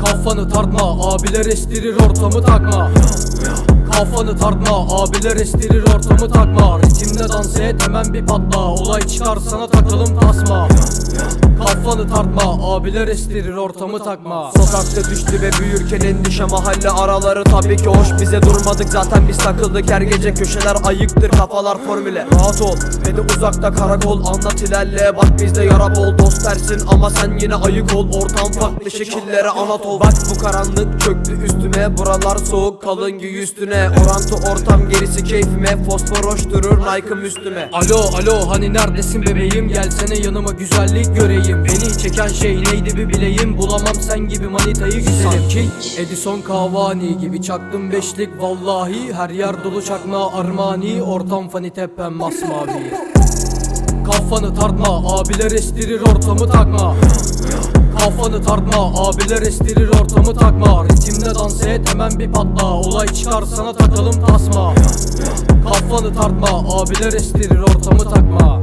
Kafanı tartma, abiler estirir ortamı takma. Kafanı tartma, abiler estirir ortamı takma. Ritimde dans et hemen bir patla, olay çıkar sana takalım tasma. Kafanı tartma, abiler estirir ortamı takma. Sokakta düştü ve büyürken endişe, mahalle araları tabii ki hoş. Bize durmadık zaten, biz takıldık her gece, köşeler ayıktır, kafalar formüle. Rahat ol ve de uzakta karakol, anlat ilerle, bak bizde yara bol. Dost dersin ama sen yine ayık ol, ortam farklı şekillere anatol. Bak bu karanlık çöktü üstüme, buralar soğuk kalın giy üstüne. Orantı ortam gerisi keyfime, fosfor hoş durur Nike'ım üstüme. Alo alo, hani neredesin bebeğim, gelsene yanıma güzellik göreyim. Beni çeken şey neydi bir bileyim, bulamam sen gibi manitayı güzelim ki. Edison Cavani gibi çaktım beşlik vallahi, her yer dolu çakma Armani, ortam fani tepem masmavi. Kafanı tartma, abiler estirir ortamı takma. Kafanı tartma, abiler estirir ortamı takma. Ritimde dans et hemen bir patla, olay çıkar sana takalım tasma. Kafanı tartma, abiler estirir ortamı takma.